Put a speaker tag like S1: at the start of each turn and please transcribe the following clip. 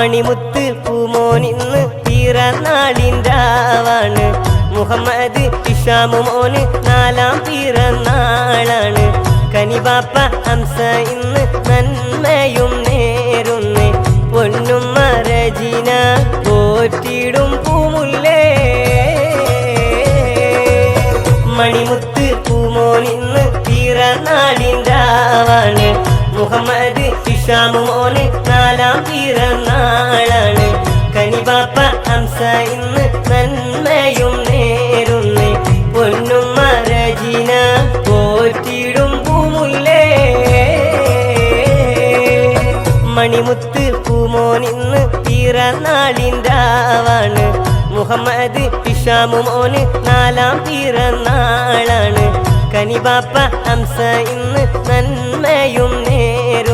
S1: മണിമുത്ത് പൂമോൻ ഇന്ന് പിറന്നാളിൻ്റാവാണ്. മുഹമ്മദ് ഹിഷാമു മോന് 4ാം പിറന്നാളാണ്. കനിബാപ്പ ഹംസ ഇന്ന് നന്മയും നേരുന്നേ. പൊന്നുമ്മ റജീന പോറ്റിടും പൂമുല്ലേ. മണിമുത്ത് പൂമോൻ ഇന്ന് പിറന്നാളിൻ്റാവാണ്. മുഹമ്മദ് ഹിഷാമു മോന് 4ാം പിറന്നാളാണ്. കനിബാപ്പ ഹംസ ഇന്ന് നന്മയും നേരുന്നേ. പൊന്നുമ്മ റജീന പോറ്റിടും പൂമുല്ലേ. മണിമുത്ത് പൂമോൻ ഇന്ന് പിറന്നാളിൻ്റാവാണ്. മുഹമ്മദ് ഹിഷാമു മോന് 4ാം പിറന്നാളാണ്. കനിബാപ്പ ഹംസ ഇന്ന് നന്മയും നേരും.